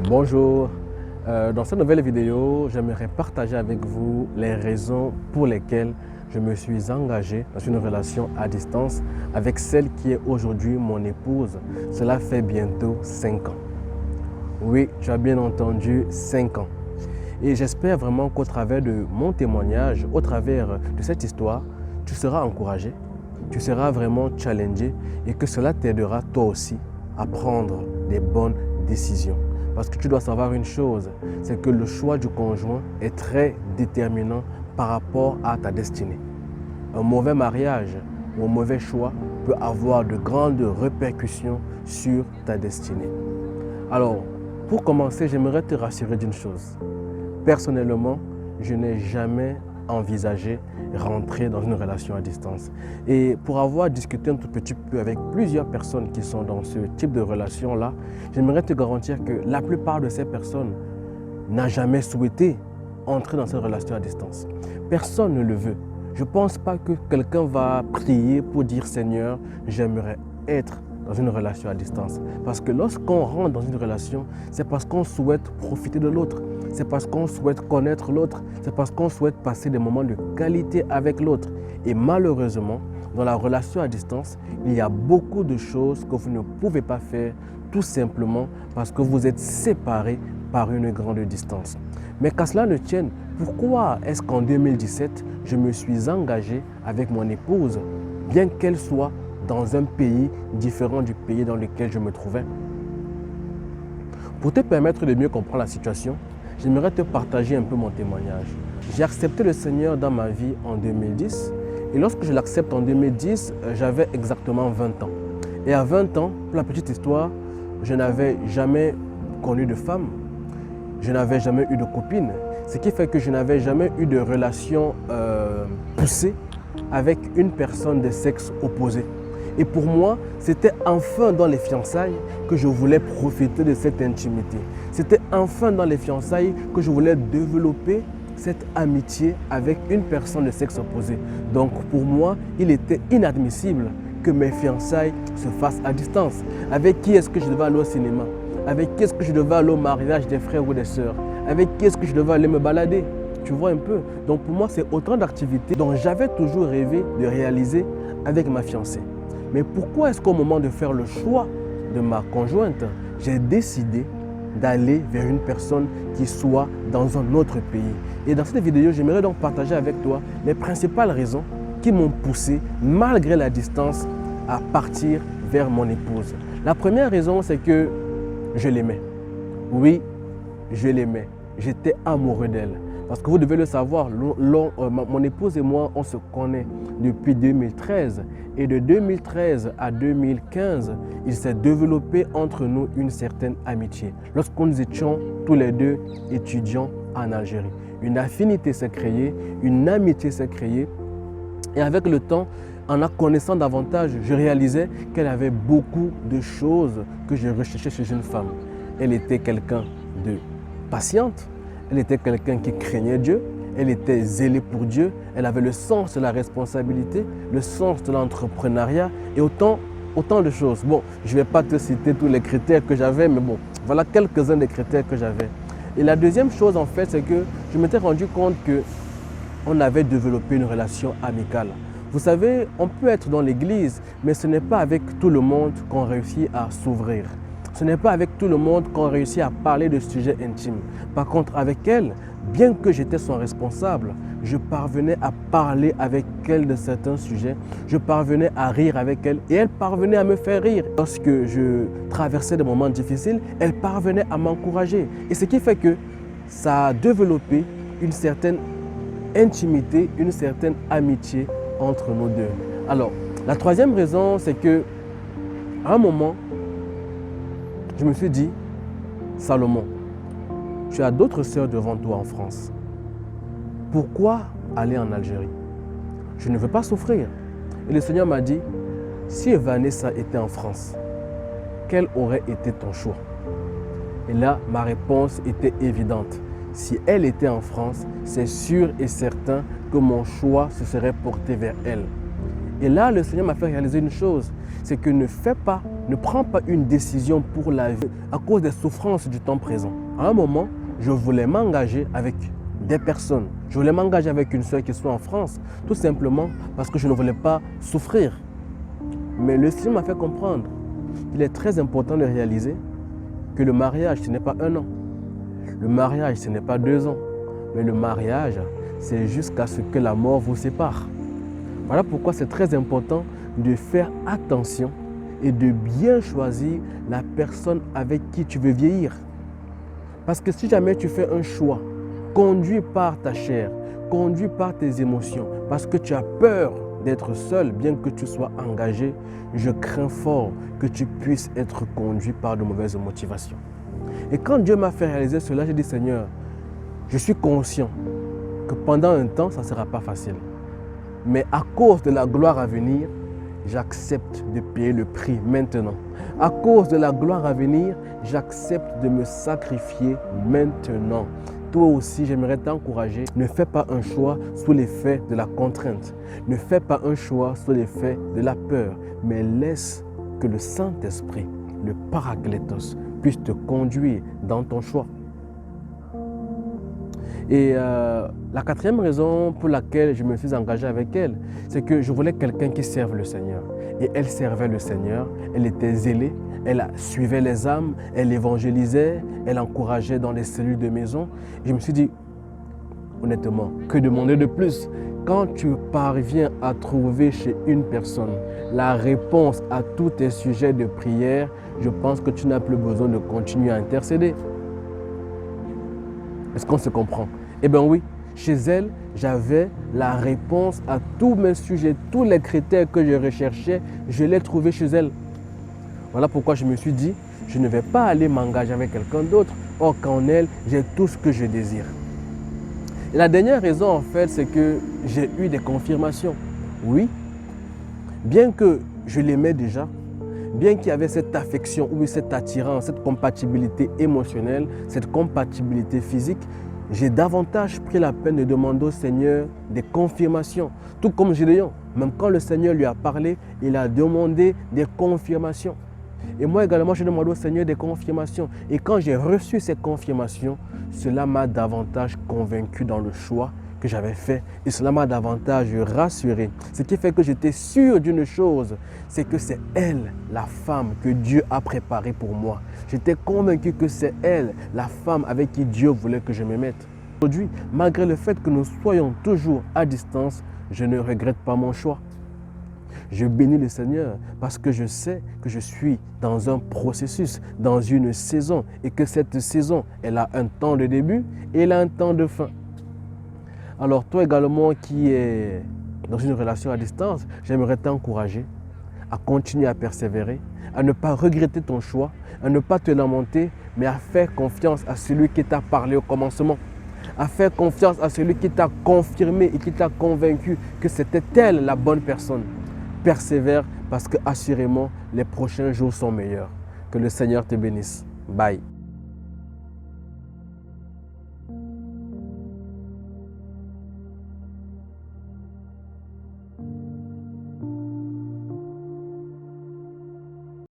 Bonjour, dans cette nouvelle vidéo, j'aimerais partager avec vous les raisons pour lesquelles je me suis engagé dans une relation à distance avec celle qui est aujourd'hui mon épouse. Cela fait bientôt 5 ans. Oui, tu as bien entendu, 5 ans. Et j'espère vraiment qu'au travers de mon témoignage, au travers de cette histoire, tu seras encouragé, tu seras vraiment challengé et que cela t'aidera toi aussi à prendre des bonnes décisions. Parce que tu dois savoir une chose, c'est que le choix du conjoint est très déterminant par rapport à ta destinée. Un mauvais mariage ou un mauvais choix peut avoir de grandes répercussions sur ta destinée. Alors, pour commencer, j'aimerais te rassurer d'une chose. Personnellement, je n'ai jamais envisagé rentrer dans une relation à distance. Et pour avoir discuté un tout petit peu avec plusieurs personnes qui sont dans ce type de relation-là, j'aimerais te garantir que la plupart de ces personnes n'ont jamais souhaité entrer dans cette relation à distance. Personne ne le veut. Je ne pense pas que quelqu'un va prier pour dire « Seigneur, j'aimerais être dans une relation à distance ». Parce que lorsqu'on rentre dans une relation, c'est parce qu'on souhaite profiter de l'autre. C'est parce qu'on souhaite connaître l'autre. C'est parce qu'on souhaite passer des moments de qualité avec l'autre. Et malheureusement, dans la relation à distance, il y a beaucoup de choses que vous ne pouvez pas faire tout simplement parce que vous êtes séparés par une grande distance. Mais qu'à cela ne tienne, pourquoi est-ce qu'en 2017, je me suis engagé avec mon épouse, bien qu'elle soit dans un pays différent du pays dans lequel je me trouvais? Pour te permettre de mieux comprendre la situation, j'aimerais te partager un peu mon témoignage. J'ai accepté le Seigneur dans ma vie en 2010 et lorsque je l'accepte en 2010, j'avais exactement 20 ans. Et à 20 ans, pour la petite histoire, je n'avais jamais connu de femme, je n'avais jamais eu de copine, ce qui fait que je n'avais jamais eu de relation poussée avec une personne de sexe opposé. Et pour moi, c'était enfin dans les fiançailles que je voulais profiter de cette intimité. C'était enfin dans les fiançailles que je voulais développer cette amitié avec une personne de sexe opposé. Donc pour moi, il était inadmissible que mes fiançailles se fassent à distance. Avec qui est-ce que je devais aller au cinéma? Avec qui est-ce que je devais aller au mariage des frères ou des sœurs? Avec qui est-ce que je devais aller me balader? Tu vois un peu? Donc pour moi, c'est autant d'activités dont j'avais toujours rêvé de réaliser avec ma fiancée. Mais pourquoi est-ce qu'au moment de faire le choix de ma conjointe, j'ai décidé d'aller vers une personne qui soit dans un autre pays? Et dans cette vidéo, j'aimerais donc partager avec toi les principales raisons qui m'ont poussé, malgré la distance, à partir vers mon épouse. La première raison, c'est que je l'aimais. Oui, je l'aimais. J'étais amoureux d'elle. Parce que vous devez le savoir, mon épouse et moi, on se connaît depuis 2013. Et de 2013 à 2015, il s'est développé entre nous une certaine amitié. Lorsque nous étions tous les deux étudiants en Algérie. Une affinité s'est créée, une amitié s'est créée. Et avec le temps, en la connaissant davantage, je réalisais qu'elle avait beaucoup de choses que je recherchais chez une femme. Elle était quelqu'un de patiente. Elle était quelqu'un qui craignait Dieu, elle était zélée pour Dieu, elle avait le sens de la responsabilité, le sens de l'entrepreneuriat et autant de choses. Bon, je ne vais pas te citer tous les critères que j'avais, mais bon, voilà quelques-uns des critères que j'avais. Et la deuxième chose en fait, c'est que je m'étais rendu compte qu'on avait développé une relation amicale. Vous savez, on peut être dans l'église, mais ce n'est pas avec tout le monde qu'on réussit à s'ouvrir. Ce n'est pas avec tout le monde qu'on réussit à parler de sujets intimes. Par contre, avec elle, bien que j'étais son responsable, je parvenais à parler avec elle de certains sujets. Je parvenais à rire avec elle et elle parvenait à me faire rire. Lorsque je traversais des moments difficiles, elle parvenait à m'encourager. Et ce qui fait que ça a développé une certaine intimité, une certaine amitié entre nous deux. Alors, la troisième raison, c'est que à un moment, je me suis dit, Salomon, tu as d'autres sœurs devant toi en France. Pourquoi aller en Algérie? Je ne veux pas souffrir. Et le Seigneur m'a dit, si Vanessa était en France, quel aurait été ton choix? Et là, ma réponse était évidente. Si elle était en France, c'est sûr et certain que mon choix se serait porté vers elle. Et là, le Seigneur m'a fait réaliser une chose, c'est que ne fais pas Ne prends pas une décision pour la vie à cause des souffrances du temps présent. À un moment, je voulais m'engager avec des personnes. Je voulais m'engager avec une soeur qui soit en France, tout simplement parce que je ne voulais pas souffrir. Mais le Seigneur m'a fait comprendre qu'il est très important de réaliser que le mariage, ce n'est pas 1 an. Le mariage, ce n'est pas 2 ans. Mais le mariage, c'est jusqu'à ce que la mort vous sépare. Voilà pourquoi c'est très important de faire attention et de bien choisir la personne avec qui tu veux vieillir. Parce que si jamais tu fais un choix conduit par ta chair, conduit par tes émotions, parce que tu as peur d'être seul, bien que tu sois engagé, je crains fort que tu puisses être conduit par de mauvaises motivations. Et quand Dieu m'a fait réaliser cela, j'ai dit Seigneur, je suis conscient que pendant un temps, ça ne sera pas facile. Mais à cause de la gloire à venir, j'accepte de payer le prix maintenant. À cause de la gloire à venir, j'accepte de me sacrifier maintenant. Toi aussi, j'aimerais t'encourager. Ne fais pas un choix sous l'effet de la contrainte. Ne fais pas un choix sous l'effet de la peur. Mais laisse que le Saint-Esprit, le Parakletos, puisse te conduire dans ton choix. Et la 4e raison pour laquelle je me suis engagé avec elle, c'est que je voulais quelqu'un qui serve le Seigneur. Et elle servait le Seigneur, elle était zélée, elle suivait les âmes, elle évangélisait, elle encourageait dans les cellules de maison. Et je me suis dit, honnêtement, que demander de plus? Quand tu parviens à trouver chez une personne la réponse à tous tes sujets de prière, je pense que tu n'as plus besoin de continuer à intercéder. Est-ce qu'on se comprend? Eh bien oui, chez elle, j'avais la réponse à tous mes sujets, tous les critères que je recherchais, je les trouvés chez elle. Voilà pourquoi je me suis dit, je ne vais pas aller m'engager avec quelqu'un d'autre, or qu'en elle, j'ai tout ce que je désire. Et la dernière raison, en fait, c'est que j'ai eu des confirmations. Oui, bien que je l'aimais déjà, bien qu'il y avait cette affection ou cette attirance, cette compatibilité émotionnelle, cette compatibilité physique, j'ai davantage pris la peine de demander au Seigneur des confirmations. Tout comme Gédéon, même quand le Seigneur lui a parlé, il a demandé des confirmations. Et moi également, j'ai demandé au Seigneur des confirmations. Et quand j'ai reçu ces confirmations, cela m'a davantage convaincu dans le choix que j'avais fait. Et cela m'a davantage rassuré. Ce qui fait que j'étais sûr d'une chose, c'est que c'est elle, la femme que Dieu a préparée pour moi. J'étais convaincu que c'est elle, la femme avec qui Dieu voulait que je me mette. Aujourd'hui, malgré le fait que nous soyons toujours à distance, je ne regrette pas mon choix. Je bénis le Seigneur parce que je sais que je suis dans un processus, dans une saison et que cette saison, elle a un temps de début et elle a un temps de fin. Alors toi également qui es dans une relation à distance, j'aimerais t'encourager à continuer à persévérer, à ne pas regretter ton choix, à ne pas te lamenter, mais à faire confiance à celui qui t'a parlé au commencement, à faire confiance à celui qui t'a confirmé et qui t'a convaincu que c'était elle la bonne personne. Persévère parce que assurément les prochains jours sont meilleurs. Que le Seigneur te bénisse. Bye.